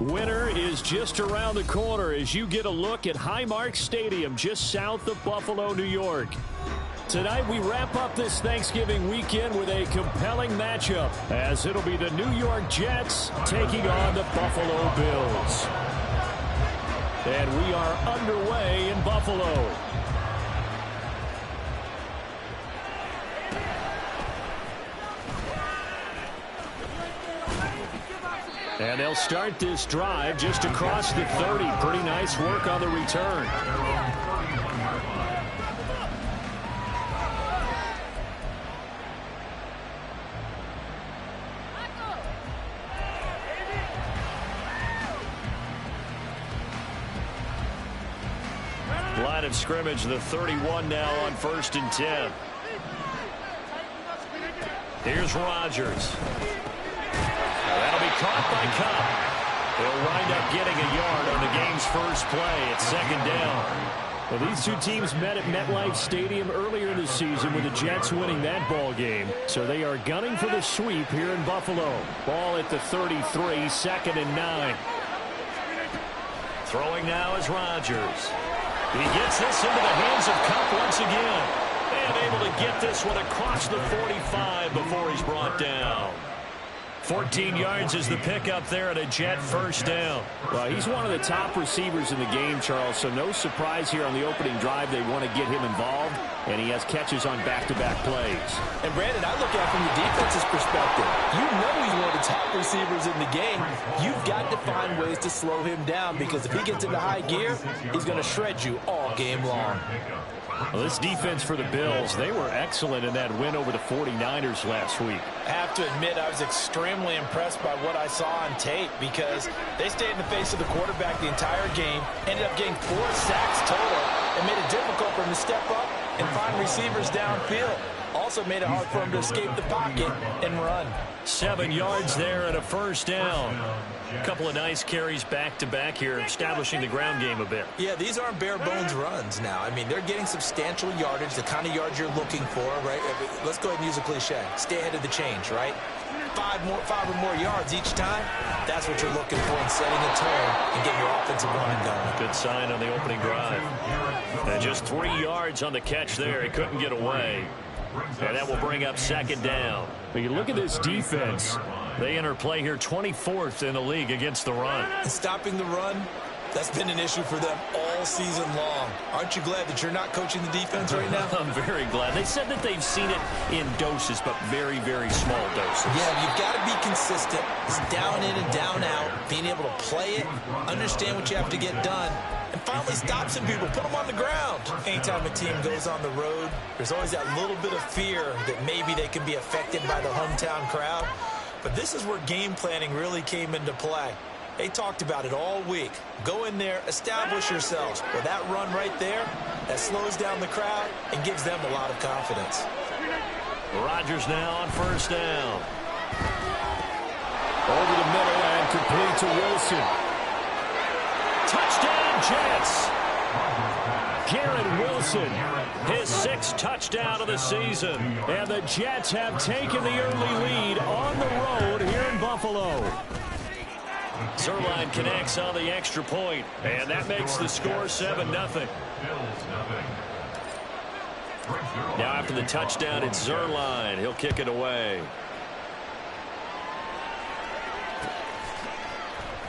Winter is just around the corner as you get a look at Highmark Stadium just south of Buffalo, New York. Tonight we wrap up this Thanksgiving weekend with a compelling matchup as it'll be the New York Jets taking on the Buffalo Bills. And we are underway in Buffalo. And they'll start this drive just across the 30. Pretty nice work on the return. Line of scrimmage, the 31 now on 1st and 10. Here's Rodgers. That'll be caught by Kupp. He'll wind up getting a yard on the game's first play. It's 2nd down. Well, these two teams met at MetLife Stadium earlier this season with the Jets winning that ball game. So they are gunning for the sweep here in Buffalo. Ball at the 33, 2nd and 9. Throwing now is Rodgers. He gets this into the hands of Kupp once again. And able to get this one across the 45 before he's brought down. 14 yards is the pickup there at a Jet first down. Well, he's one of the top receivers in the game, Charles, so no surprise here on the opening drive. They want to get him involved, and he has catches on back-to-back plays. And, Brandon, I look at it from the defense's perspective. You know he's one of the top receivers in the game. You've got to find ways to slow him down because if he gets into high gear, he's going to shred you all game long. Well, this defense for the Bills, they were excellent in that win over the 49ers last week. I have to admit, I was extremely impressed by what I saw on tape because they stayed in the face of the quarterback the entire game, ended up getting 4 sacks total, and made it difficult for him to step up and find receivers downfield. Also made it hard for him to escape the pocket and run. 7 yards there and a first down. A couple of nice carries back-to-back here, establishing the ground game a bit. Yeah, these aren't bare-bones runs now. I mean, they're getting substantial yardage, the kind of yards you're looking for, right? Let's go ahead and use a cliche. Stay ahead of the change, right? 5 or more yards each time. That's what you're looking for in setting a tone and getting your offensive line going. Good sign on the opening drive. And just 3 yards on the catch there. He couldn't get away. And that will bring up 2nd down. But you look at this defense. They enter play here 24th in the league against the run. And stopping the run, that's been an issue for them all season long. Aren't you glad that you're not coaching the defense right now? I'm very glad. They said that they've seen it in doses, but very, very small doses. Yeah, you've got to be consistent. It's down in and down out, being able to play it, understand what you have to get done, and finally stop some people, put them on the ground. Anytime a team goes on the road, there's always that little bit of fear that maybe they can be affected by the hometown crowd. But this is where game planning really came into play. They talked about it all week. Go in there, establish yourselves. Well, that run right there, that slows down the crowd and gives them a lot of confidence. Rodgers now on 1st down. Over the middle and complete to Wilson. Touchdown, Jets. Garrett Wilson, his 6th touchdown of the season. And the Jets have taken the early lead on the road here in Buffalo. Zuerlein connects on the extra point, and that makes the score 7-0. Now after the touchdown, it's Zuerlein. He'll kick it away.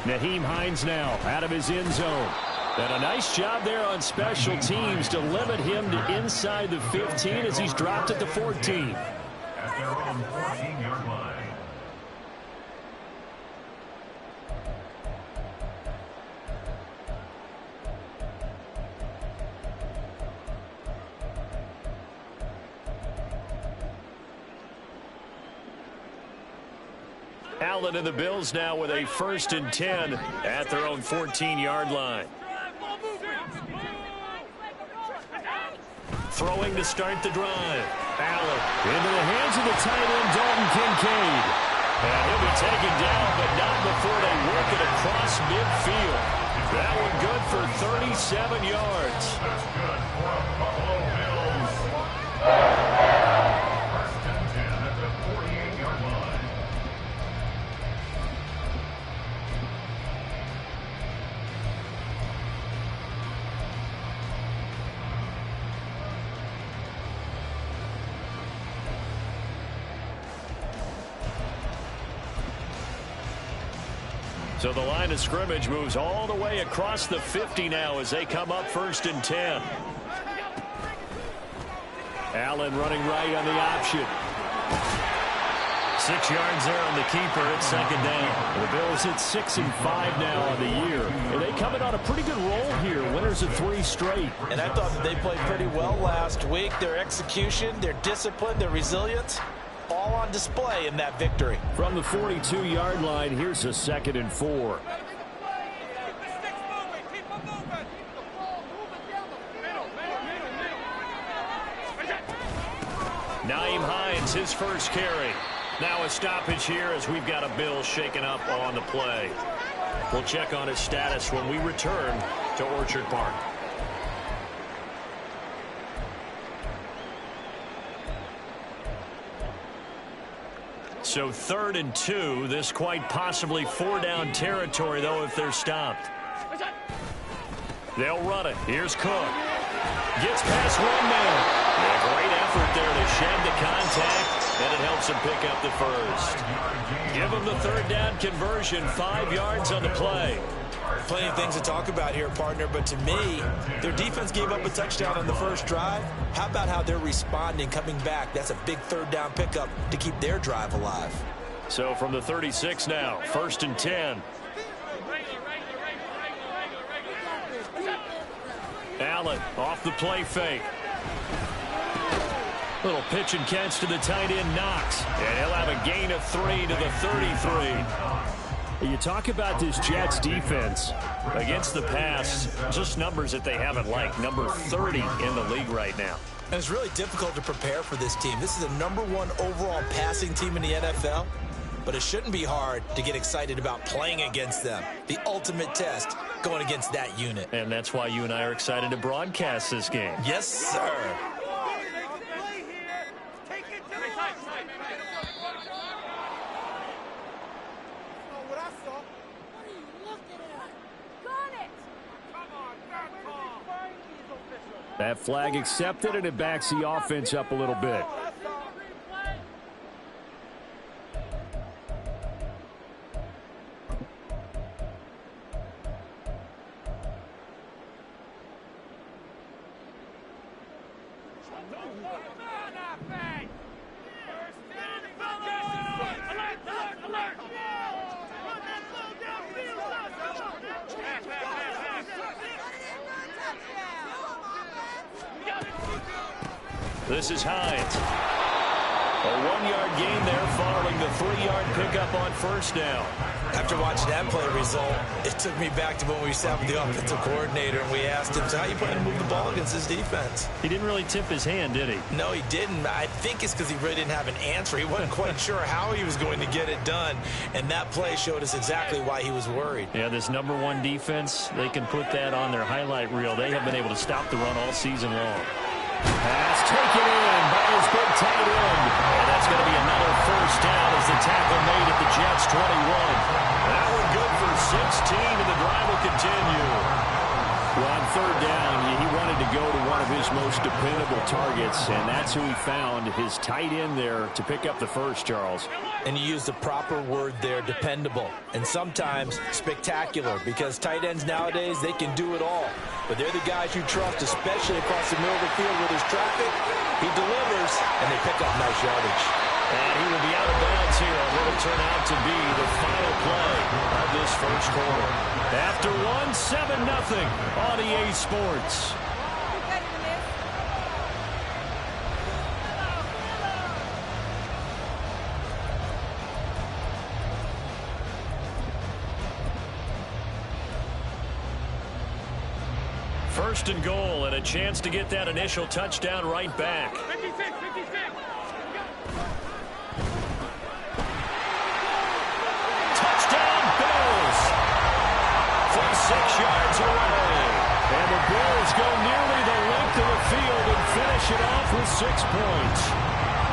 Nyheim Hines now out of his end zone. And a nice job there on special teams to limit him to inside the 15 as he's dropped at the 14. At their own 14-yard line. Allen and the Bills now with a 1st and 10 at their own 14-yard line. Throwing to start the drive. Allen into the hands of the tight end, Dalton Kincaid. And he'll be taken down, but not before they work it across midfield. That one good for 37 yards. That's good for a Buffalo Bills. 1st and 10 at the 48-yard line. So the line of scrimmage moves all the way across the 50 now as they come up 1st and 10. Allen running right on the option. 6 yards there on the keeper. It's 2nd down. The Bills hit 6 and 5 now on the year. And they coming on a pretty good roll here. Winners of 3 straight. And I thought that they played pretty well last week. Their execution, their discipline, their resilience, all on display in that victory. From the 42-yard line, here's a 2nd and 4. Nyheim Hines, his first carry. Now a stoppage here as we've got a Bill shaken up on the play. We'll check on his status when we return to Orchard Park. So 3rd and 2. This quite possibly 4-down territory, though, if they're stopped. They'll run it. Here's Cook. Gets past one man. A great effort there to shed the contact, and it helps him pick up the first. Give him the 3rd down conversion, 5 yards on the play. Plenty of things to talk about here, partner, but to me, their defense gave up a touchdown on the first drive. How about how they're responding, coming back? That's a big 3rd down pickup to keep their drive alive. So from the 36 now, 1st and 10. Allen off the play fake. Little pitch and catch to the tight end, Knox. And he'll have a gain of 3 to the 33. You talk about this Jets defense. Against the pass, just numbers that they haven't liked. Number 30 in the league right now. And it's really difficult to prepare for this team. This is the #1 overall passing team in the NFL. But it shouldn't be hard to get excited about playing against them. The ultimate test going against that unit. And that's why you and I are excited to broadcast this game. Yes, sir. That flag accepted, and it backs the offense up a little bit. This is Hines. A 1-yard gain there following the 3-yard pickup on 1st down. After watching that play result, it took me back to when we sat with the offensive coordinator and we asked him, so how you plan to move the ball against this defense? He didn't really tip his hand, did he? No, he didn't. I think it's because he really didn't have an answer. He wasn't quite sure how he was going to get it done, and that play showed us exactly why he was worried. Yeah, this #1 defense, they can put that on their highlight reel. They have been able to stop the run all season long. Pass taken in by his big tight end. And that's going to be another 1st down as the tackle made at the Jets 21. That one good for 16, and the drive will continue. Well, on 3rd down, he wanted to go to one of his most dependable targets, and that's who he found, his tight end there, to pick up the first, Charles. And you use the proper word there, dependable, and sometimes spectacular, because tight ends nowadays, they can do it all. But they're the guys you trust, especially across the middle of the field where there's traffic. He delivers, and they pick up nice yardage. And he will be out of bounds here on what will turn out to be the final play of this first quarter. After 1, 7-0 on EA Sports. First and goal, and a chance to get that initial touchdown right back. 56. Touchdown, Bills! From 6 yards away. And the Bills go nearly the length of the field and finish it off with 6 points.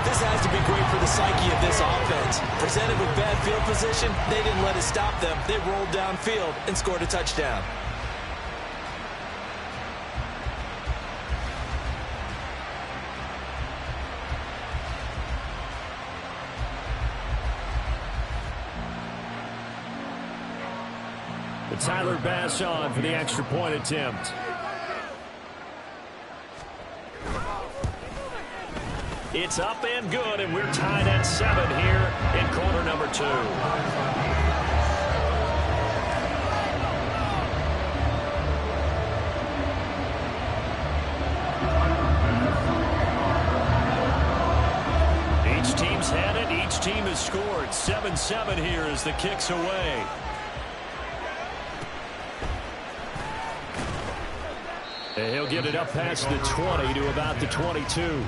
This has to be great for the psyche of this offense. Presented with bad field position, they didn't let it stop them. They rolled downfield and scored a touchdown. Tyler Bass on for the extra point attempt. It's up and good, and we're tied at 7 here in quarter number 2. Each team's had it. Each team has scored. 7-7 here as the kick's away. And he'll get it up past the 20 to about the 22.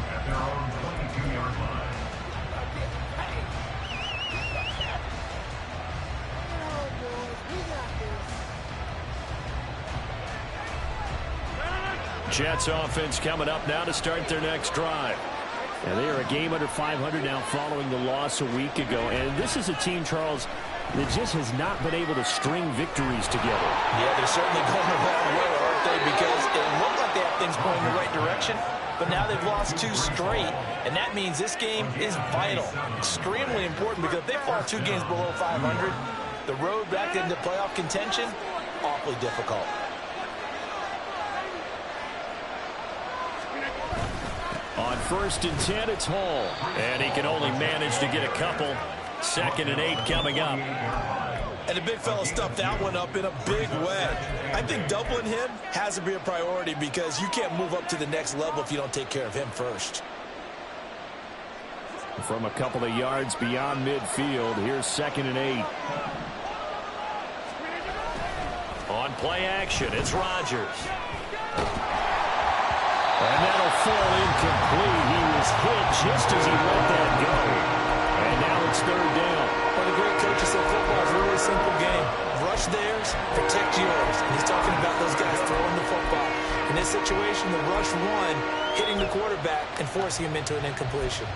Jets offense coming up now to start their next drive. And they are a game under 500 now following the loss a week ago. And this is a team, Charles, that just has not been able to string victories together. Yeah, they're certainly going the wrong way, aren't they? Because it looked like they have things going in the right direction, but now they've lost 2 straight, and that means this game is vital, extremely important, because if they fall 2 games below 500, the road back into playoff contention, awfully difficult. On 1st and 10, it's Hall. And he can only manage to get a couple. 2nd and 8 coming up. And the big fella stuffed that one up in a big way. I think doubling him has to be a priority because you can't move up to the next level if you don't take care of him first. From a couple of yards beyond midfield, here's 2nd and 8. On play action, it's Rodgers. And that'll fall incomplete. He was hit just as he let that go. And now it's 3rd down. One of the great coaches said football is a really simple game. Rush theirs, protect yours. And he's talking about those guys throwing the football. In this situation, the rush one, hitting the quarterback and forcing him into an incompletion.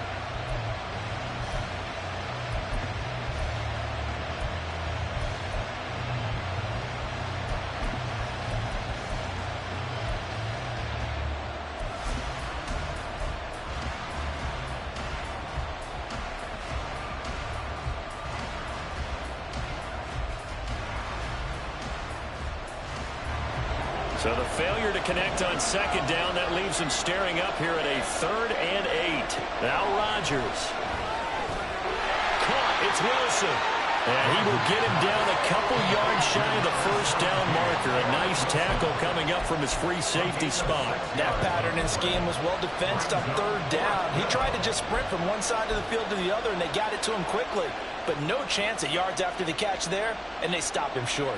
So the failure to connect on 2nd down, that leaves him staring up here at a 3rd and 8. Now Rodgers. Caught. It's Wilson. And he will get him down a couple yards shy of the 1st down marker. A nice tackle coming up from his free safety spot. That pattern and scheme was well defensed on 3rd down. He tried to just sprint from one side of the field to the other, and they got it to him quickly. But no chance at yards after the catch there, and they stop him short.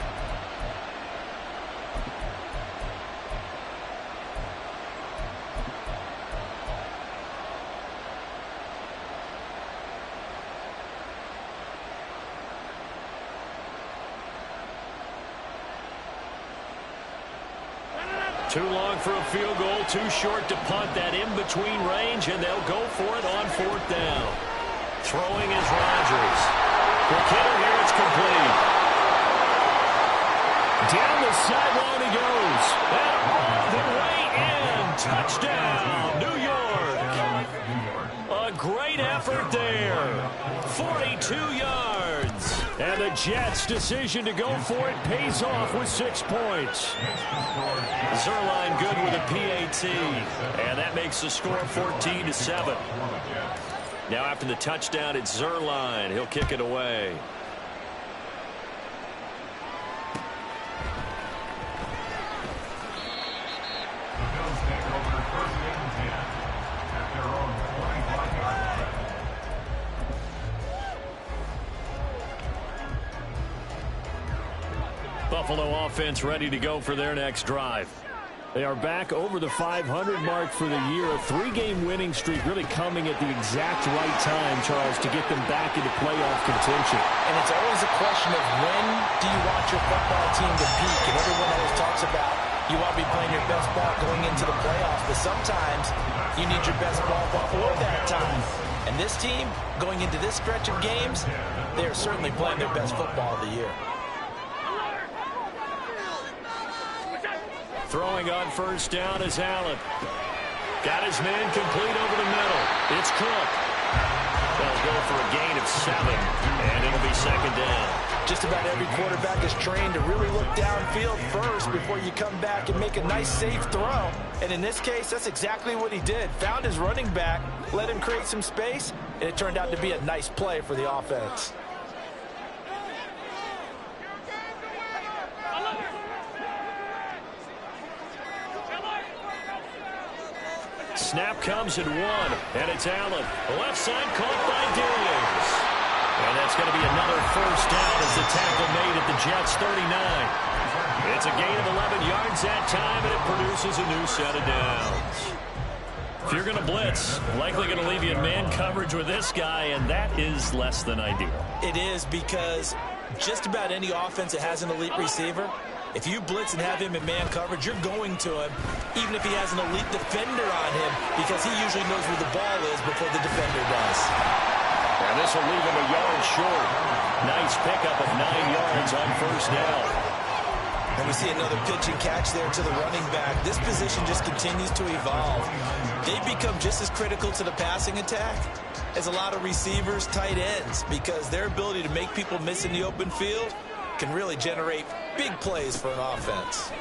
Too long for a field goal, too short to punt. That in-between range, and they'll go for it on 4th down. Throwing is Rodgers. The kicker here, it's complete. Down the sideline he goes. And all the way in. Touchdown, New York. A great effort there. 42 yards. And the Jets' decision to go for it pays off with 6 points. Zuerlein good with a PAT. And that makes the score 14-7. Now after the touchdown, it's Zuerlein. He'll kick it away. Buffalo offense ready to go for their next drive. They are back over the 500 mark for the year. A 3-game winning streak really coming at the exact right time, Charles, to get them back into playoff contention. And it's always a question of when do you want your football team to peak? And everyone always talks about you want to be playing your best ball going into the playoffs, but sometimes you need your best ball before that time. And this team, going into this stretch of games, they are certainly playing their best football of the year. Throwing on 1st down is Allen. Got his man complete over the middle. It's Cook. They'll go for a gain of 7, and it'll be second down. Just about every quarterback is trained to really look downfield first before you come back and make a nice, safe throw. And in this case, that's exactly what he did. Found his running back, let him create some space, and it turned out to be a nice play for the offense. Snap comes at 1, and it's Allen. Left side caught by Diggs. And that's going to be another first down as the tackle made at the Jets' 39. It's a gain of 11 yards that time, and it produces a new set of downs. If you're going to blitz, likely going to leave you in man coverage with this guy, and that is less than ideal. It is, because just about any offense that has an elite receiver, if you blitz and have him in man coverage, you're going to him, even if he has an elite defender on him, because he usually knows where the ball is before the defender does. And this will leave him a yard short. Nice pickup of 9 yards on first down. And we see another pitch and catch there to the running back. This position just continues to evolve. They become just as critical to the passing attack as a lot of receivers, tight ends, because their ability to make people miss in the open field can really generate big plays for an offense.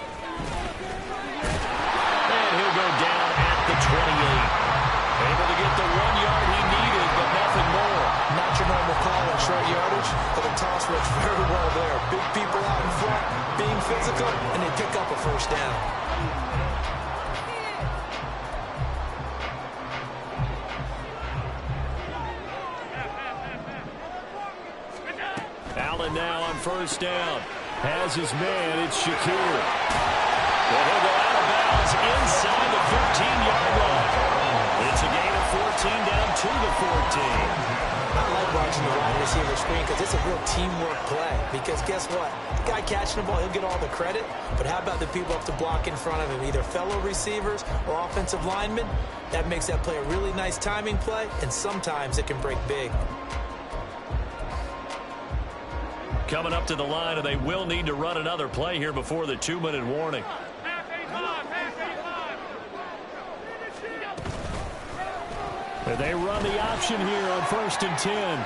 And he'll go down at the 28. Able to get the 1 yard he needed, but nothing more. Not your normal call in short yardage, but the toss works very well there. Big people out in front, being physical, and they pick up a first down. Allen now on first down. Has his man, it's Shakir. Well, he'll go out of bounds inside the 15-yard line. It's a gain of 14 down to the 14. I like watching the wide receiver screen because it's a real teamwork play. Because guess what? The guy catching the ball, he'll get all the credit. But how about the people up to block in front of him, either fellow receivers or offensive linemen? That makes that play a really nice timing play, and sometimes it can break big. Coming up to the line, and they will need to run another play here before the 2-minute warning. And they run the option here on 1st and 10. And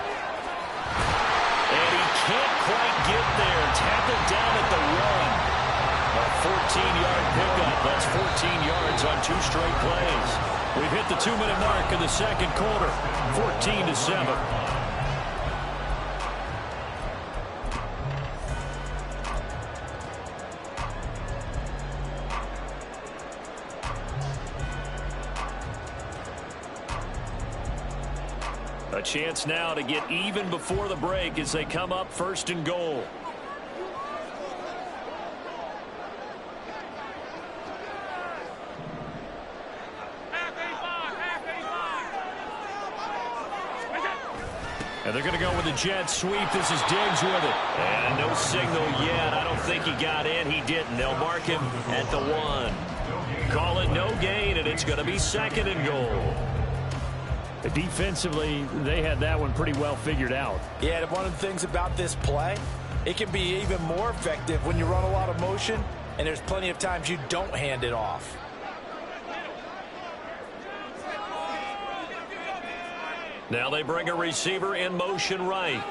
he can't quite get there. Tackled down at the run. A 14-yard pickup. That's 14 yards on 2 straight plays. We've hit the 2-minute mark in the second quarter. 14-7. A chance now to get even before the break as they come up 1st and goal. And they're going to go with the jet sweep. This is Diggs with it. And no signal yet. I don't think he got in. He didn't. They'll mark him at the 1. Call it no gain, and it's going to be 2nd and goal. Defensively, they had that one pretty well figured out. Yeah, one of the things about this play, it can be even more effective when you run a lot of motion, and there's plenty of times you don't hand it off. Now they bring a receiver in motion right.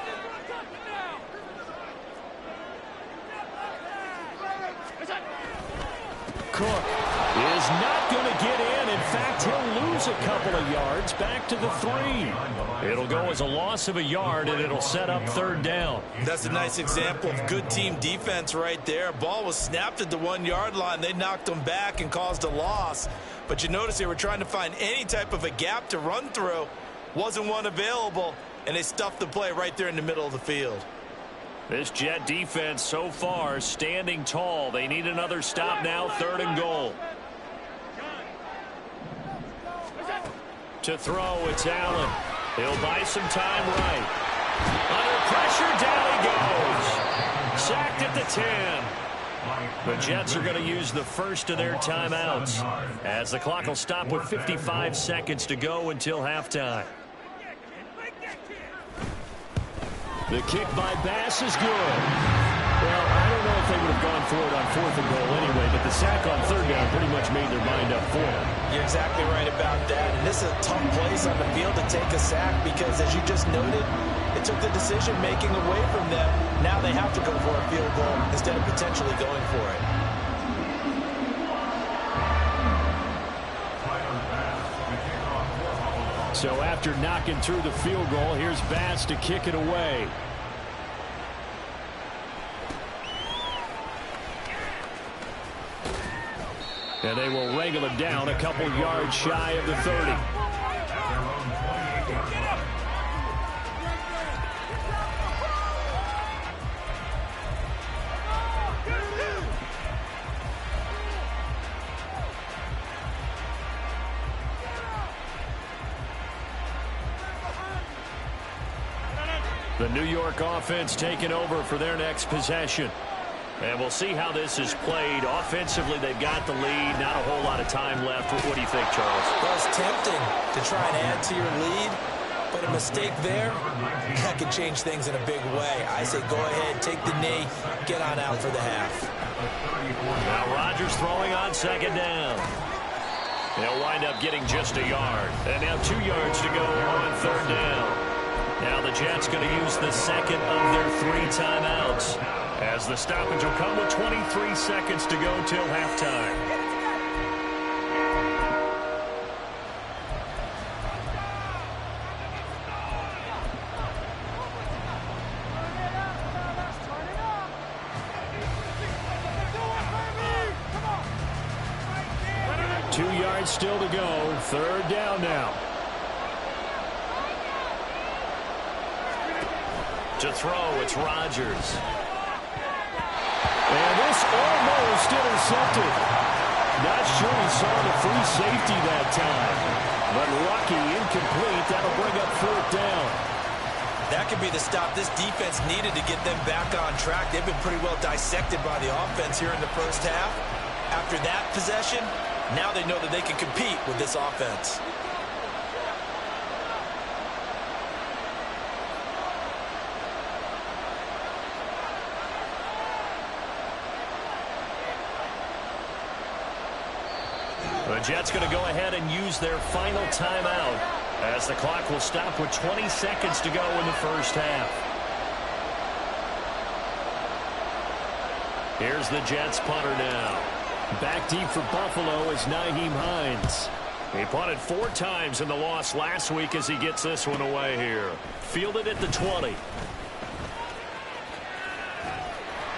Cook is not going to get in. In fact, he'll lose a couple of yards back to the 3. It'll go as a loss of a yard, and it'll set up 3rd down. That's a nice example of good team defense right there. Ball was snapped at the 1-yard line. They knocked them back and caused a loss. But you notice they were trying to find any type of a gap to run through. Wasn't one available, and they stuffed the play right there in the middle of the field. This Jet defense so far standing tall. They need another stop now, 3rd and goal. To throw, it's Allen. He'll buy some time right. Under pressure, down he goes. Sacked at the 10. The Jets are going to use the first of their timeouts as the clock will stop with 55 seconds to go until halftime. The kick by Bass is good. Well, I don't know if they would have gone for it on 4th and goal anyway, but the sack on 3rd down pretty much made their mind up for it. You're exactly right about that. And this is a tough place on the field to take a sack because, as you just noted, it took the decision-making away from them. Now they have to go for a field goal instead of potentially going for it. So after knocking through the field goal, here's Bass to kick it away. And they will wrangle it down a couple yards shy of the 30. The New York offense taking over for their next possession. And we'll see how this is played. Offensively, they've got the lead. Not a whole lot of time left. What do you think, Charles? Well, it's tempting to try and add to your lead, but a mistake there, that could change things in a big way. I say go ahead, take the knee, get on out for the half. Now Rodgers throwing on 2nd down. They'll wind up getting just a yard. And now 2 yards to go on 3rd down. Now the Jets going to use the second of their 3 timeouts, as the stoppage will come with 23 seconds to go till halftime. Still to go. 3rd down now. To throw, it's Rodgers. And this almost intercepted. Not sure he saw the free safety that time. But lucky, incomplete. That'll bring up 4th down. That could be the stop this defense needed to get them back on track. They've been pretty well dissected by the offense here in the first half. After that possession, now they know that they can compete with this offense. The Jets going to go ahead and use their final timeout, as the clock will stop with 20 seconds to go in the first half. Here's the Jets punter now. Back deep for Buffalo is Nyheim Hines. He punted 4 times in the loss last week as he gets this one away here. Fielded at the 20.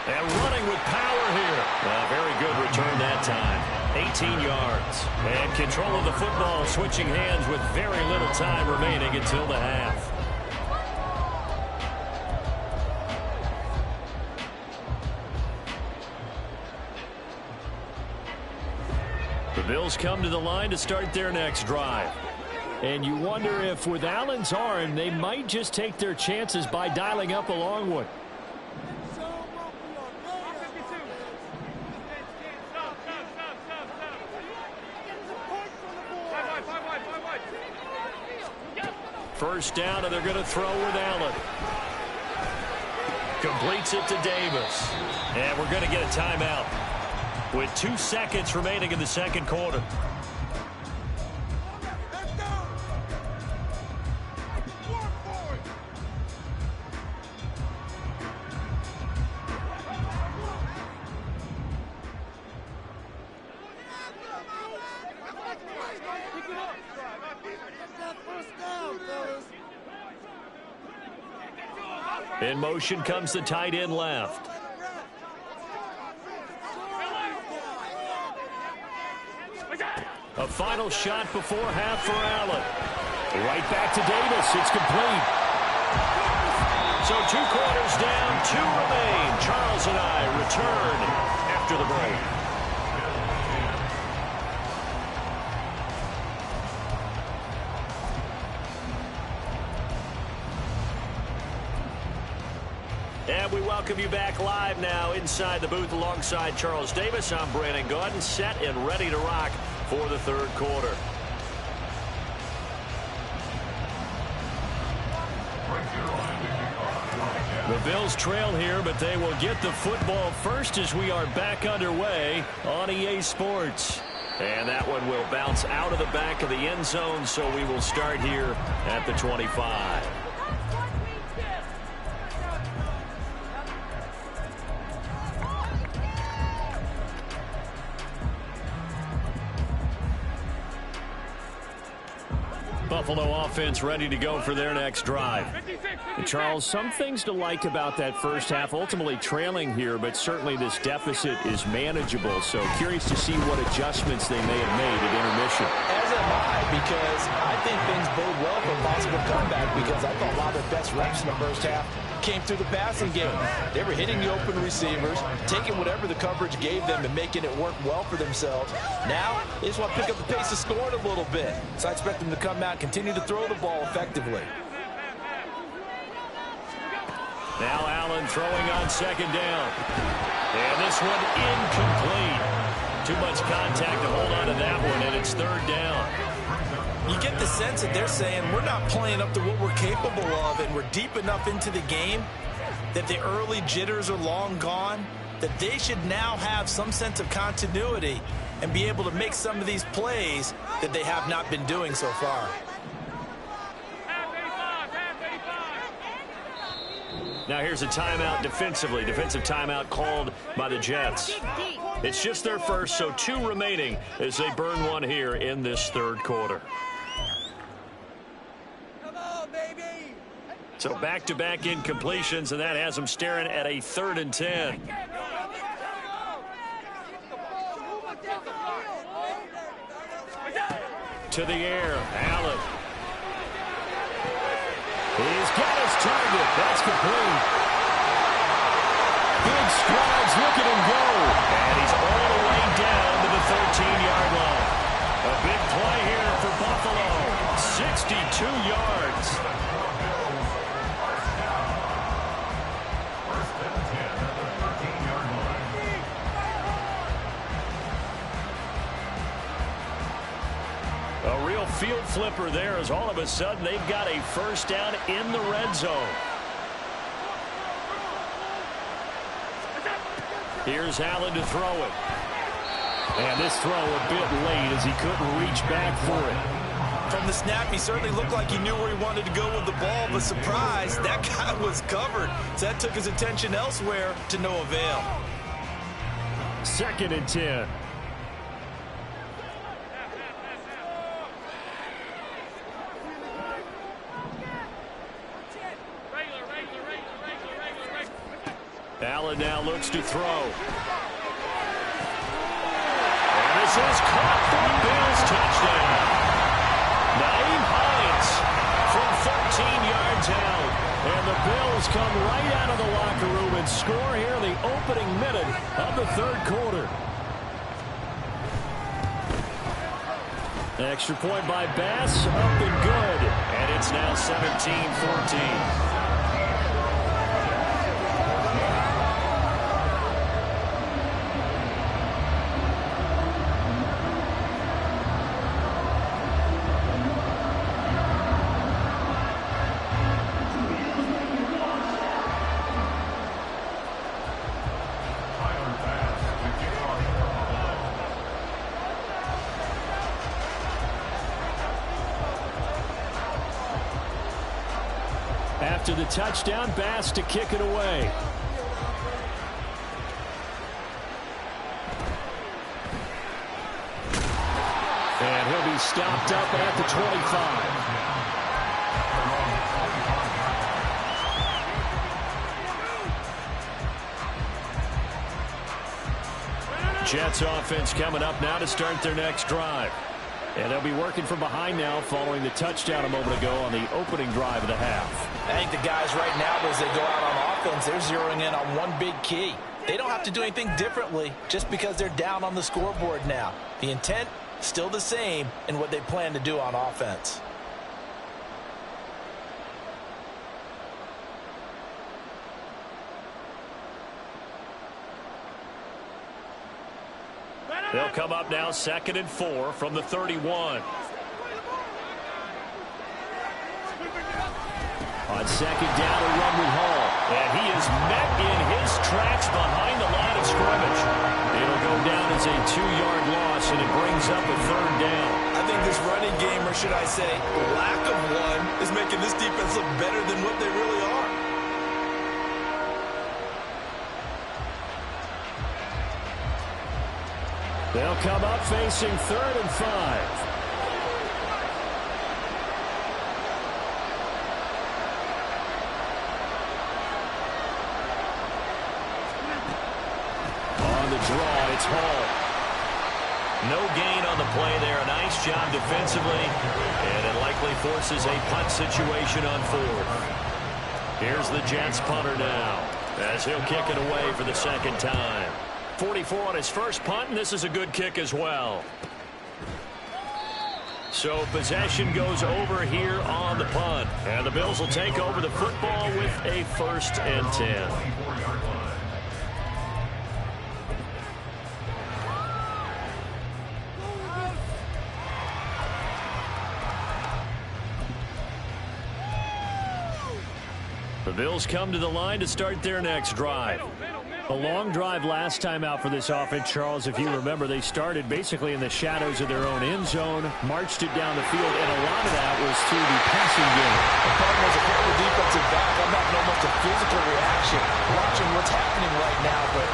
And running with power here. A very good return that time. 18 yards. And control of the football switching hands with very little time remaining until the half. The Bills come to the line to start their next drive. And you wonder if with Allen's arm, they might just take their chances by dialing up a long one. First down, and they're going to throw with Allen. Completes it to Davis. And we're going to get a timeout with 2 seconds remaining in the second quarter. In motion comes the tight end left. A final shot before half for Allen. Right back to Davis. It's complete. So 2 quarters down, 2 remain. Charles and I return after the break. And we welcome you back live now inside the booth alongside Charles Davis. I'm Brandon Gaudin, set and ready to rock for the third quarter. The Bills trail here, but they will get the football first as we are back underway on EA Sports. And that one will bounce out of the back of the end zone, so we will start here at the 25. Buffalo offense ready to go for their next drive. And Charles, some things to like about that first half. Ultimately trailing here, but certainly this deficit is manageable. So curious to see what adjustments they may have made at intermission. As am I, because I think things bode well for a possible comeback, because I thought a lot of their best reps in the first half came through the passing game. They were hitting the open receivers, taking whatever the coverage gave them and making it work well for themselves. Now, they just want to pick up the pace of scoring a little bit. So I expect them to come out and continue to throw the ball effectively. Now Allen throwing on second down. And this one incomplete. Too much contact to hold on to that one, and it's third down. You get the sense that they're saying we're not playing up to what we're capable of, and we're deep enough into the game that the early jitters are long gone, that they should now have some sense of continuity and be able to make some of these plays that they have not been doing so far. Now here's a timeout defensively. Defensive timeout called by the Jets. It's just their first, so 2 remaining as they burn one here in this third quarter. So back-to-back incompletions, and that has them staring at a 3rd and 10. To the air, Allen. He's got his target. That's complete. Big strides, look at him go. And he's all the way down to the 13-yard line. A big play here for Buffalo. 62 yards. A real field flipper there, as all of a sudden they've got a first down in the red zone. Here's Allen to throw it. And this throw a bit late as he couldn't reach back for it. From the snap, he certainly looked like he knew where he wanted to go with the ball, but surprise, that guy was covered. So that took his attention elsewhere to no avail. 2nd and 10. Allen now looks to throw. And this is caught for the Bills touchdown. Nyheim Hines from 13 yards out. And the Bills come right out of the locker room and score here in the opening minute of the third quarter. Extra point by Bass, up and good. And it's now 17-14. After the touchdown, Bass to kick it away. And he'll be stopped up at the 25. Jets offense coming up now to start their next drive. And they'll be working from behind now following the touchdown a moment ago on the opening drive of the half. I think the guys right now, as they go out on offense, they're zeroing in on one big key. They don't have to do anything differently just because they're down on the scoreboard now. The intent, still the same in what they plan to do on offense. They'll come up now 2nd and 4 from the 31. On second down, a run with Hall. And he is met in his tracks behind the line of scrimmage. It'll go down as a 2-yard loss, and it brings up a 3rd down. I think this running game, or should I say lack of one, is making this defense look better than what they really are. They'll come up facing 3rd and 5. Draw, it's Hall. No gain on the play there. A nice job defensively, and it likely forces a punt situation on 4th. Here's the Jets punter now, as he'll kick it away for the 2nd time. 44 on his first punt, and this is a good kick as well. So possession goes over here on the punt, and the Bills will take over the football with a 1st and 10. The Bills come to the line to start their next drive. A long drive last time out for this offense, Charles. If you remember, they started basically in the shadows of their own end zone, marched it down the field, and a lot of that was through the passing game. The problem is, if the defensive back, I'm having almost a physical reaction watching what's happening right now. But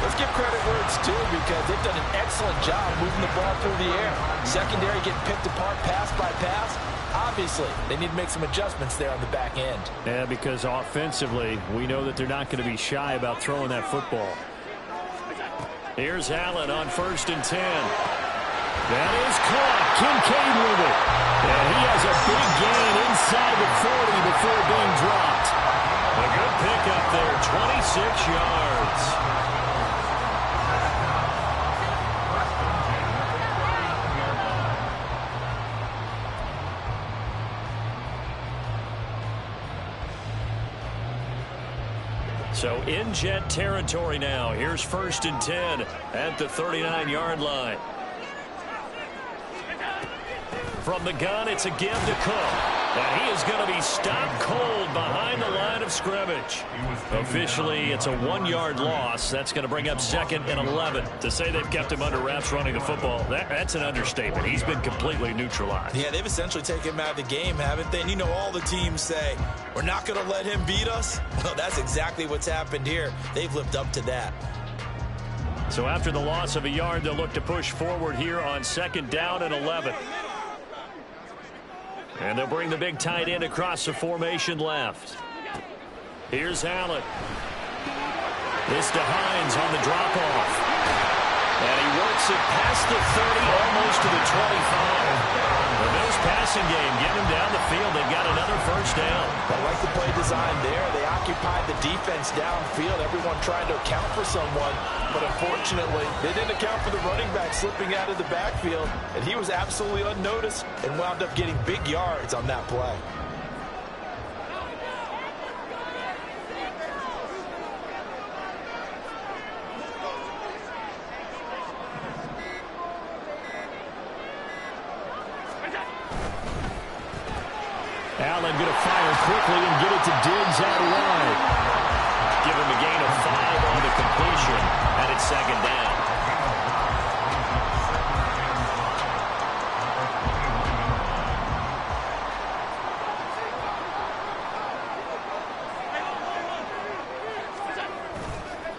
let's give credit where it's due, because they've done an excellent job moving the ball through the air. Secondary getting picked apart pass by pass. Obviously, they need to make some adjustments there on the back end. Yeah, because offensively, we know that they're not going to be shy about throwing that football. Here's Allen on 1st and 10. That is caught. Kincaid with it. And he has a big gain inside the 40 before being dropped. A good pickup there, 26 yards. So in Jet territory now. Here's 1st and 10 at the 39-yard line. From the gun, it's a give to Cook. And he is going to be stopped cold behind the line of scrimmage. Officially, it's a 1-yard loss. That's going to bring up 2nd and 11. To say they've kept him under wraps running the football, that's an understatement. He's been completely neutralized. Yeah, they've essentially taken him out of the game, haven't they? And you know, all the teams say, we're not going to let him beat us. Well, that's exactly what's happened here. They've lived up to that. So after the loss of a yard, they'll look to push forward here on 2nd down and 11. And they'll bring the big tight end across the formation left. Here's Allen. This to Hines on the drop-off. And he works it past the 30, almost to the 25. The Bills passing game, getting him down the field. They've got another 1st down. I like the play design there. They occupied the defense downfield. Everyone trying to account for someone. But unfortunately, they didn't account for the running back slipping out of the backfield. And he was absolutely unnoticed and wound up getting big yards on that play. Allen going to fire quickly and get it to Diggs out wide. Give him a gain of 5 on the completion, and it's 2nd down.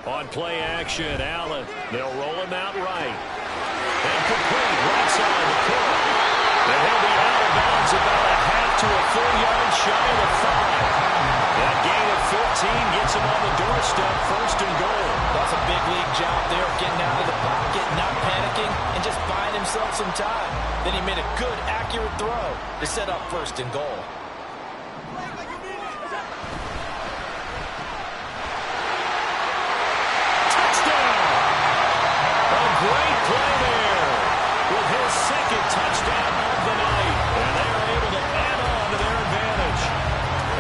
On play action, Allen. They'll roll him out right. And complete right side of Cook. And he'll be out of bounds about a half to a 4-yard shy of the 5. That gain of 14 gets him on the doorstep, 1st and goal. That's a big league job there, getting out of the pocket, not panicking, and just buying himself some time. Then he made a good, accurate throw to set up 1st and goal. Touchdown! A great play there with his 2nd touchdown of the night. And they are able to add on to their advantage.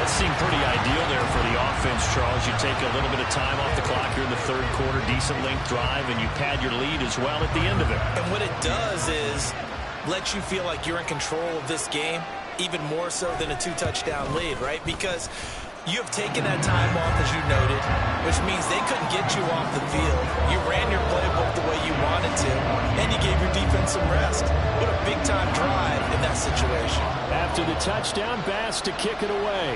That seemed pretty ideal there for the offense, Charles. You take a little bit of time off the clock here in the 3rd quarter, decent length drive, and you pad your lead as well at the end of it. And what it does is let you feel like you're in control of this game, even more so than a 2-touchdown lead, right? Because You have taken that time off, as you noted, which means they couldn't get you off the field. You ran your playbook the way you wanted to, and you gave your defense some rest. What a big-time drive in that situation. After the touchdown, Bass to kick it away.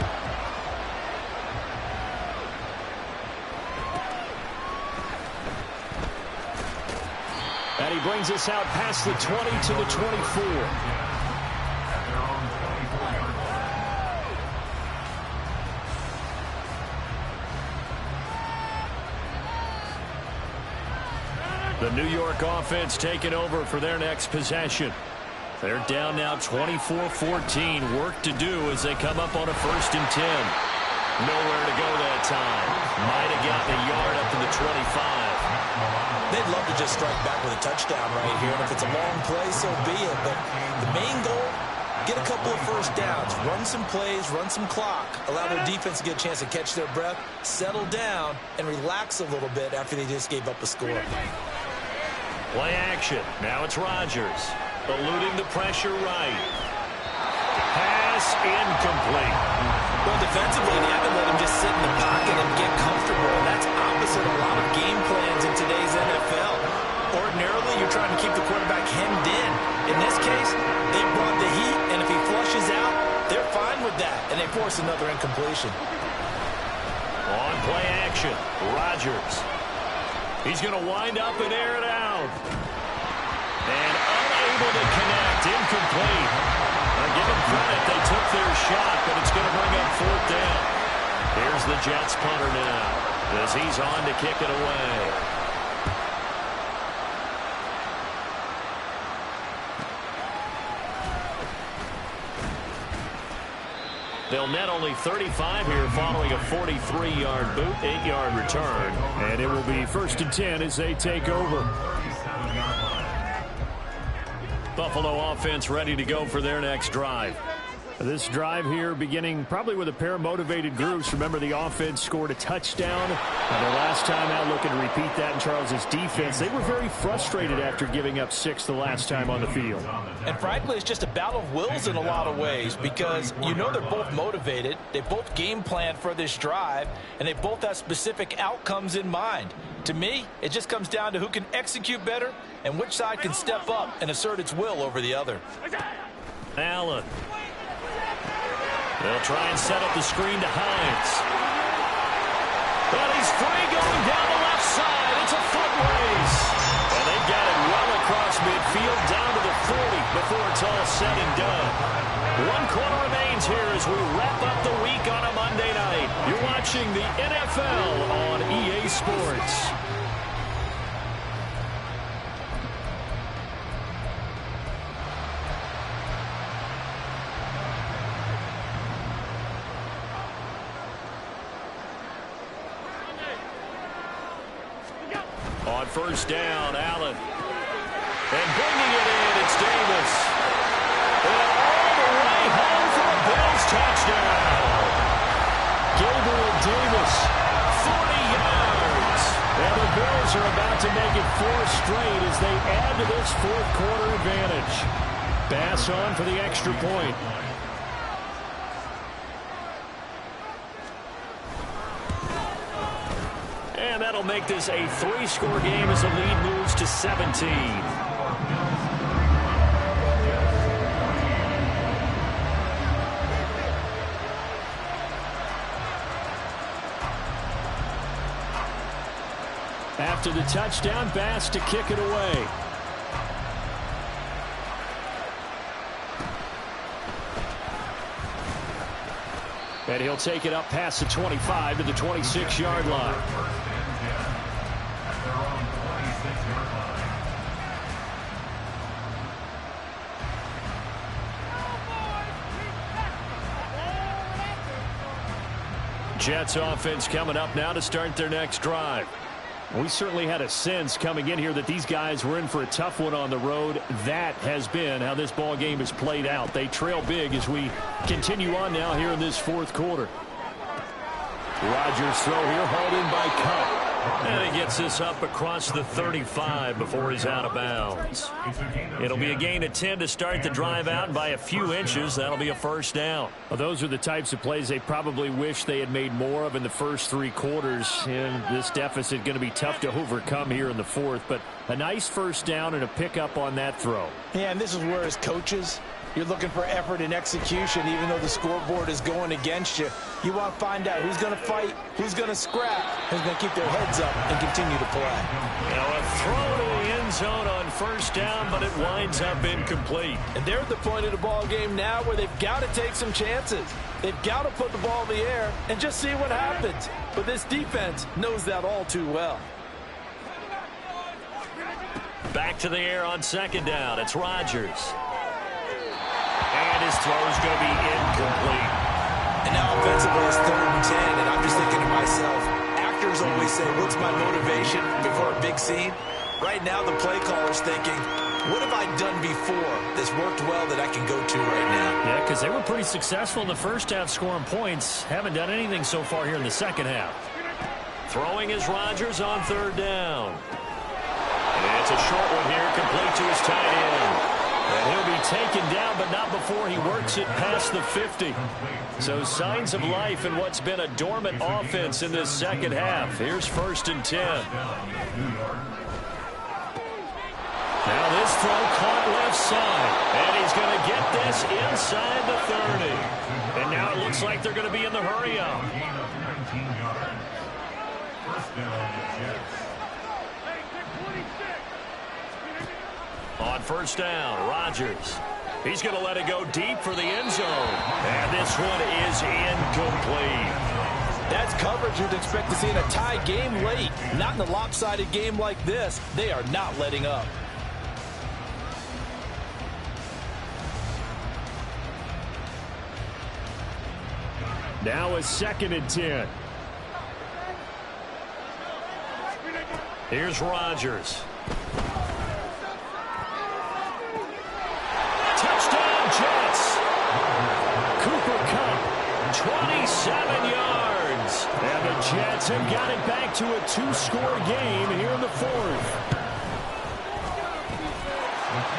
And he brings us out past the 20 to the 24. The New York offense taking over for their next possession. They're down now 24-14. Work to do as they come up on a 1st and 10. Nowhere to go that time. Might have gotten a yard up to the 25. They'd love to just strike back with a touchdown right here. And if it's a long play, so be it. But the main goal, get a couple of first downs. Run some plays, run some clock. Allow their defense to get a chance to catch their breath, settle down, and relax a little bit after they just gave up a score. Play action. Now it's Rodgers. Eluding the pressure right. Pass incomplete. Well, defensively, they haven't let him just sit in the pocket and get comfortable. That's opposite a lot of game plans in today's NFL. Ordinarily, you're trying to keep the quarterback hemmed in. In this case, they brought the heat, and if he flushes out, they're fine with that, and they force another incompletion. On play action, Rodgers. He's going to wind up and air it out. And unable to connect, incomplete. Now give them credit, they took their shot, but it's going to bring up 4th down. Here's the Jets punter now, as he's on to kick it away. They'll net only 35 here following a 43-yard boot, 8-yard return. And it will be 1st and 10 as they take over. Buffalo offense ready to go for their next drive. This drive here beginning probably with a pair of motivated groups. Remember, the offense scored a touchdown. Their last time out, looking to repeat that in Charles' defense. They were very frustrated after giving up 6 the last time on the field. And frankly, it's just a battle of wills in a lot of ways because you know they're both motivated. They both game planned for this drive, and they both have specific outcomes in mind. To me, it just comes down to who can execute better and which side can step up and assert its will over the other. Allen. They'll try and set up the screen to Hines. But he's free going down the left side. It's a foot race. And they got it well across midfield down to the 40 before it's all said and done. 1 quarter remains here as we wrap up the week on a Monday night. You're watching the NFL on EA Sports. On 1st down, Allen. And bringing it in, it's Davis. And all the way home for a Bills touchdown. Gabriel Davis, 40 yards. And the Bills are about to make it 4 straight as they add to this 4th quarter advantage. Bass on for the extra point. And that'll make this a 3-score game as the lead moves to 17. After the touchdown, Bass to kick it away. And he'll take it up past the 25 to the 26-yard line. Jets offense coming up now to start their next drive. We certainly had a sense coming in here that these guys were in for a tough one on the road. That has been how this ball game has played out. They trail big as we continue on now here in this 4th quarter. Rodgers throw here, hauled in by Kupp. And he gets this up across the 35 before he's out of bounds. It'll be a gain of 10 to start the drive out. By a few inches, that'll be a first down. Well, those are the types of plays they probably wish they had made more of in the first three quarters. And this deficit going to be tough to overcome here in the fourth. But a nice first down and a pickup on that throw. Yeah, and this is where as coaches, you're looking for effort and execution, even though the scoreboard is going against you. You want to find out who's going to fight, who's going to scrap, who's going to keep their heads up and continue to play. Now a throw to the end zone on first down, but it winds up incomplete. And they're at the point of the ball game now where they've got to take some chances. They've got to put the ball in the air and just see what happens. But this defense knows that all too well. Back to the air on second down. It's Rodgers. And his throw's going to be incomplete. And now offensively it's 3rd and 10, and I'm just thinking to myself, actors always say, what's my motivation before a big scene? Right now the play caller's thinking, what have I done before that's worked well that I can go to right now? Yeah, because they were pretty successful in the first half scoring points. Haven't done anything so far here in the second half. Throwing is Rodgers on 3rd down. And it's a short one here, complete to his tight end. And he'll be taken down, but not before he works it past the 50. So signs of life in what's been a dormant offense in this second half. Here's 1st and 10. Now this throw caught left side. And he's going to get this inside the 30. And now it looks like they're going to be in the hurry-up. On first down, Rodgers. He's going to let it go deep for the end zone. And this one is incomplete. That's coverage you'd expect to see in a tie game late. Not in a lopsided game like this. They are not letting up. Now a 2nd and 10. Here's Rodgers. Touchdown, Jets. Cooper Kupp, 27 yards. And the Jets have got it back to a 2-score game here in the 4th.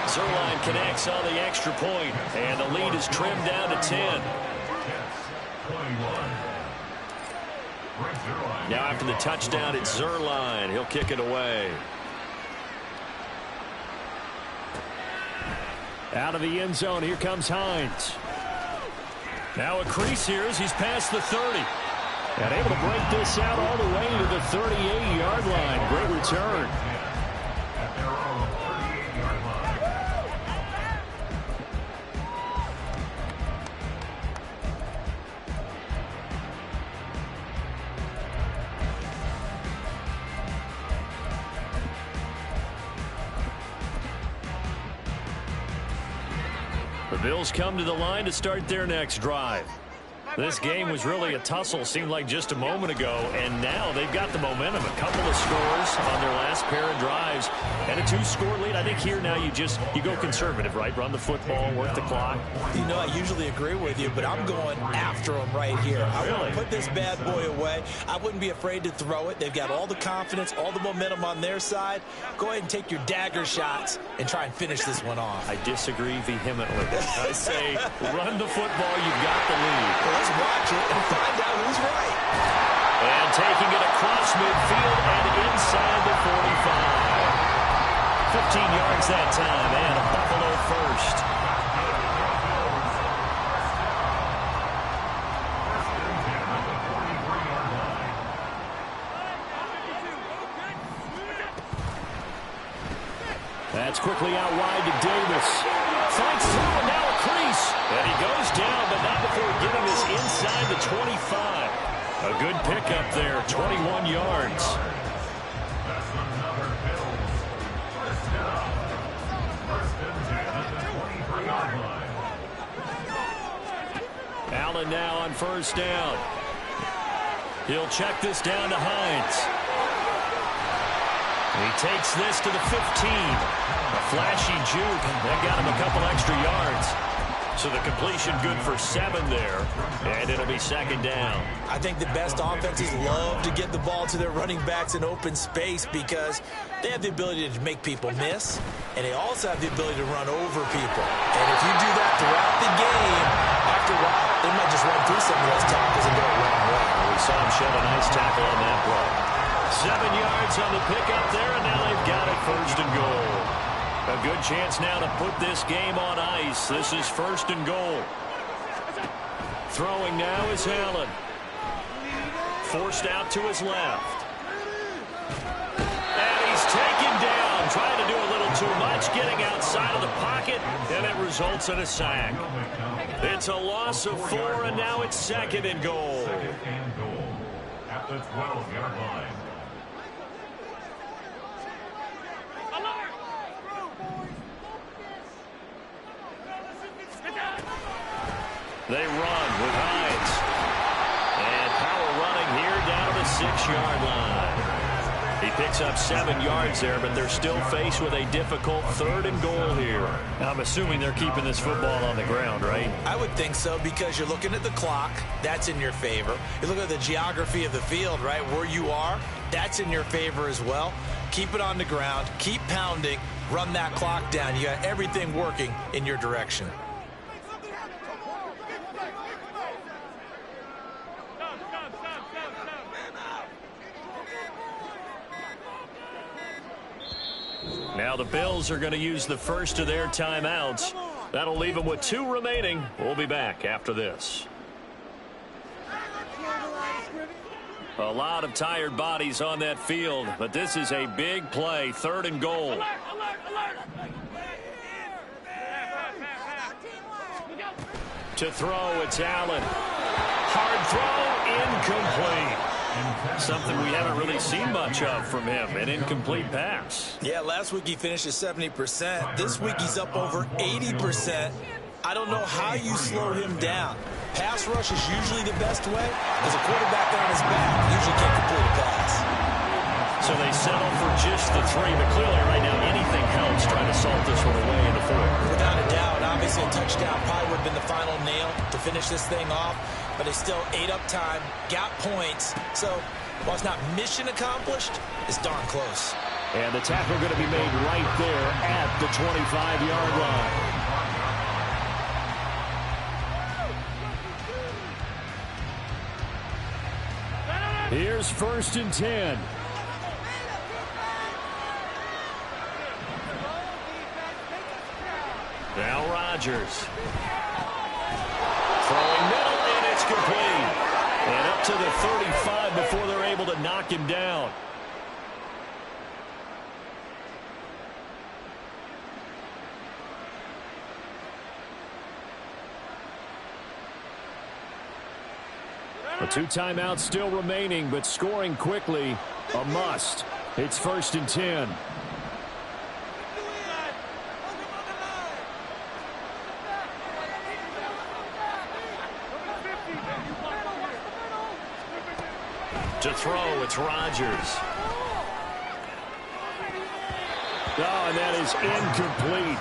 Zuerlein connects on the extra point, and the lead is trimmed down to 10. Now after the touchdown, it's Zuerlein. He'll kick it away. Out of the end zone, here comes Hines. Now a crease here as he's past the 30. And able to break this out all the way to the 38-yard line. Great return. The Bills come to the line to start their next drive. This game was really a tussle, seemed like just a moment ago, and now they've got the momentum. A couple of scores on their last pair of drives, and a 2-score lead. I think here now you go conservative, right? Run the football, work the clock. You know, I usually agree with you, but I'm going after them right here. I want to put this bad boy away. I wouldn't be afraid to throw it. They've got all the confidence, all the momentum on their side. Go ahead and take your dagger shots and try and finish this one off. I disagree vehemently. I say run the football, you've got the lead. Let's watch it and find out who's right. And taking it across midfield and inside the 45. 15 yards that time, and a Buffalo first. That's quickly out wide to Davis. Fights through, and now a crease. And he goes down, but not before getting this inside the 25. A good pickup there, 21 yards. Allen now on first down. He'll check this down to Hines. He takes this to the 15. A flashy juke. That got him a couple extra yards. So the completion good for 7 there, and it'll be 2nd down. I think the best offenses love to get the ball to their running backs in open space because they have the ability to make people miss, and they also have the ability to run over people. And if you do that throughout the game, after a while, they might just run through some of those tackles and go a long way. We saw him shed a nice tackle on that play. 7 yards on the pickup there, and now they've got it 1st and goal. A good chance now to put this game on ice. This is 1st and goal. Throwing now is Allen. Forced out to his left. And he's taken down, trying to do a little too much, getting outside of the pocket, and it results in a sack. It's a loss of 4, and now it's 2nd and goal. At the 12-yard line. They run with Hines. And power running here down to the 6-yard line. He picks up 7 yards there, but they're still faced with a difficult 3rd and goal here. Now, I'm assuming they're keeping this football on the ground, right? I would think so because you're looking at the clock. That's in your favor. You look at the geography of the field, right, where you are. That's in your favor as well. Keep it on the ground. Keep pounding. Run that clock down. You got everything working in your direction. Now the Bills are going to use the first of their timeouts. That'll leave them with 2 remaining. We'll be back after this. A lot of tired bodies on that field, but this is a big play, 3rd and goal. To throw, it's Allen. Hard throw, incomplete. Something we haven't really seen much of from him, an incomplete pass. Yeah, last week he finished at 70%. This week he's up over 80%. I don't know how you slow him down. Pass rush is usually the best way. As a quarterback on his back, usually can't complete a pass. So they settle for just the 3, but clearly right now anything helps trying to salt this one away in the 4th. Without a doubt, obviously a touchdown probably would have been the final nail to finish this thing off. But they still ate up time, got points. So while it's not mission accomplished, it's darn close. And the tackle going to be made right there at the 25-yard line. Here's 1st and 10. Now Rodgers. Throwing middle, and it's complete. And up to the 35 before they're able to knock him down. The 2 timeouts still remaining, but scoring quickly, a must. It's 1st and 10. To throw, it's Rodgers. Oh, and that is incomplete.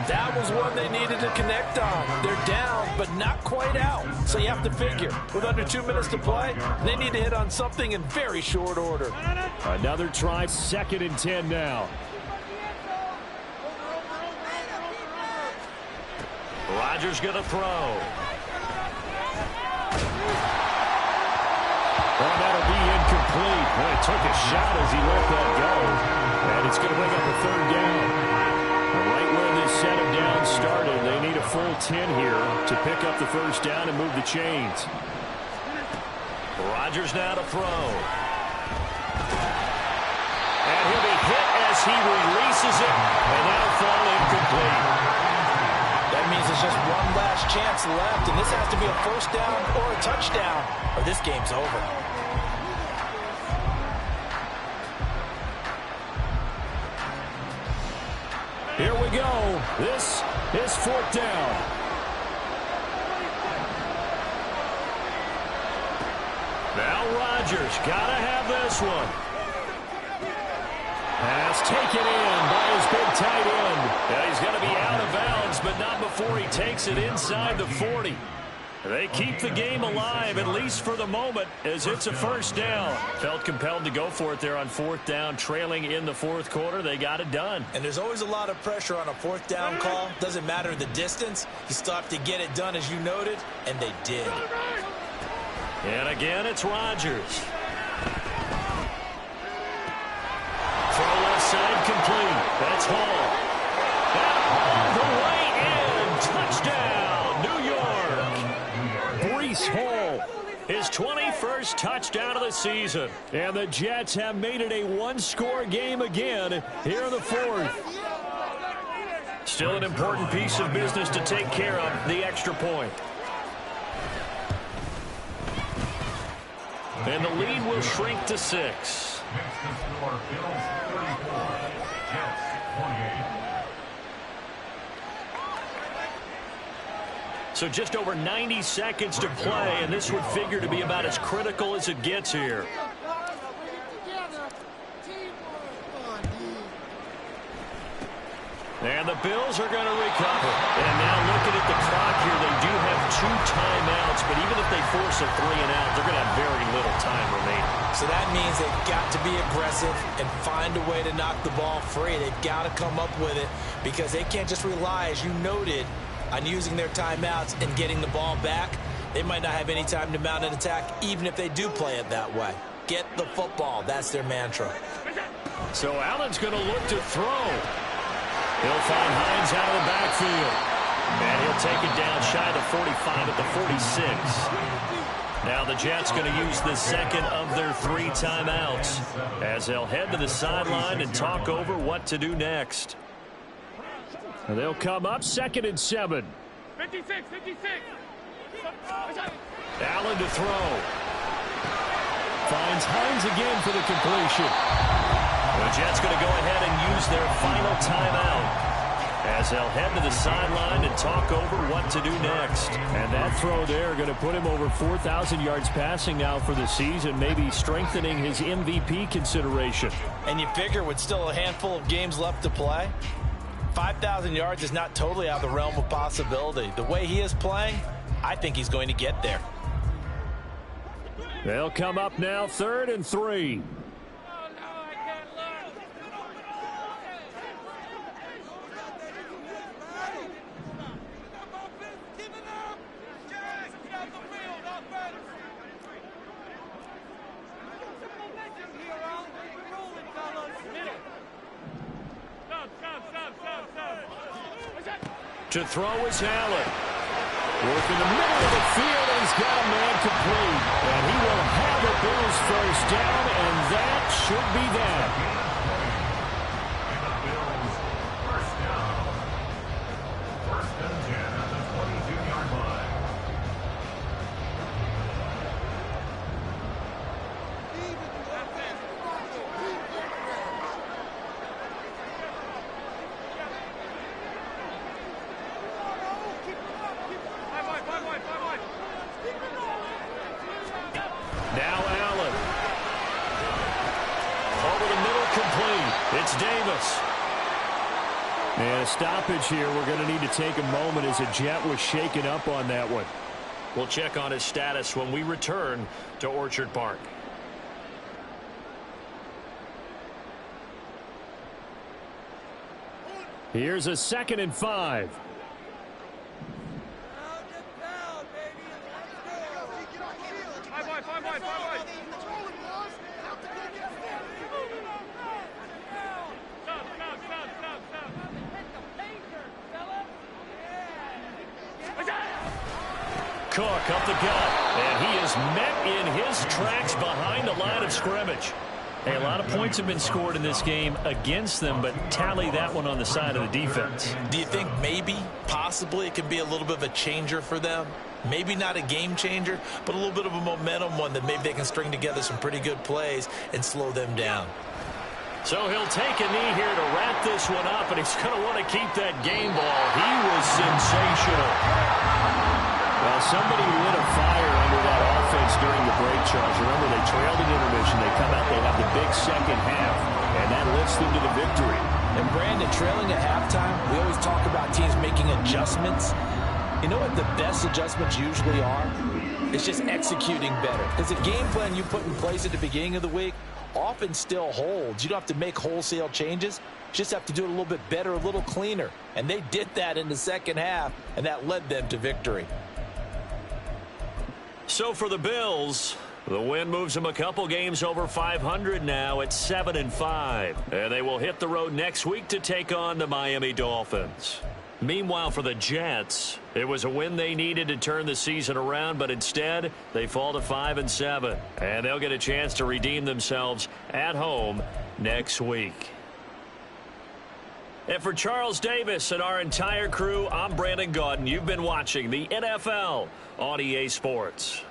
That was one they needed to connect on. They're down, but not quite out. So you have to figure, with under 2 minutes to play, they need to hit on something in very short order. Another try, 2nd and 10 now. Rodgers going to throw. Well, that'll be incomplete. Well, it took a shot as he let that go. And it's going to bring up a 3rd down. Right where this set of downs started, they need a full 10 here to pick up the 1st down and move the chains. Rodgers now to throw. And he'll be hit as he releases it, and that'll fall incomplete. That means there's just one last chance left, and this has to be a 1st down or a touchdown, or this game's over. Here we go. This is 4th down. Now Rodgers got to have this one. Pass taken in by his big tight end. Yeah, he's going to be out of bounds, but not before he takes it inside the 40. They keep the game alive, at least for the moment, as it's a first down. Felt compelled to go for it there on fourth down, trailing in the fourth quarter. They got it done. And there's always a lot of pressure on a fourth down call. Doesn't matter the distance. You still have to get it done, as you noted, and they did. And again, it's Rodgers. Throw left side complete. That's Hall. That the way in. Touchdown, New York. Breece Hall, his 21st touchdown of the season. And the Jets have made it a one-score game again here in the fourth. Still an important piece of business to take care of, the extra point. And the lead will shrink to 6. Next to score, Bills 34, Jets 28. So just over 90 seconds to play, and this would figure to be about as critical as it gets here. And the Bills are going to recover. And now looking at the clock here, they do have 2 timeouts, but even if they force a 3-and-out, they're going to have very little time remaining. So that means they've got to be aggressive and find a way to knock the ball free. They've got to come up with it because they can't just rely, as you noted, on using their timeouts and getting the ball back. They might not have any time to mount an attack, even if they do play it that way. Get the football. That's their mantra. So Allen's going to look to throw. He'll find Hines out of the backfield. And he'll take it down shy of the 45 at the 46. Now the Jets going to use the second of their 3 timeouts as they'll head to the sideline and talk over what to do next. And they'll come up 2nd and 7. 56. Allen to throw. Finds Hines again for the completion. The Jets going to go ahead and use their final timeout as they'll head to the sideline and talk over what to do next. And that throw there going to put him over 4,000 yards passing now for the season, maybe strengthening his MVP consideration. And you figure with still a handful of games left to play, 5,000 yards is not totally out of the realm of possibility. The way he is playing, I think he's going to get there. They'll come up now 3rd and 3. To throw is Allen. Work in the middle of the field, and he's got a man complete. And he will have the Bills first down, and that should be that. And the Bills first down. 1st and 10 at the 22-yard line. Now Allen. Over the middle, complete. It's Davis. And a stoppage here. We're going to need to take a moment as a Jet was shaken up on that one. We'll check on his status when we return to Orchard Park. Here's a 2nd and 5. Cook up the gut, and he is met in his tracks behind the line of scrimmage. Hey, a lot of points have been scored in this game against them, but tally that one on the side of the defense. Do you think maybe, possibly, it could be a little bit of a changer for them? Maybe not a game changer, but a little bit of a momentum one that maybe they can string together some pretty good plays and slow them down. So he'll take a knee here to wrap this one up, and he's going to want to keep that game ball. He was sensational. Well, somebody lit a fire under that offense during the break, Charles. Remember, they trailed in intermission. They come out, they have the big second half, and that lifts them to the victory. And Brandon, trailing at halftime, we always talk about teams making adjustments. You know what the best adjustments usually are? It's just executing better. Because the game plan you put in place at the beginning of the week often still holds. You don't have to make wholesale changes. You just have to do it a little bit better, a little cleaner. And they did that in the second half, and that led them to victory. So for the Bills, the win moves them a couple games over 500 now at 7-5. And they will hit the road next week to take on the Miami Dolphins. Meanwhile, for the Jets, it was a win they needed to turn the season around, but instead they fall to 5-7. And they'll get a chance to redeem themselves at home next week. And for Charles Davis and our entire crew, I'm Brandon Gaudin. You've been watching the NFL on EA Sports.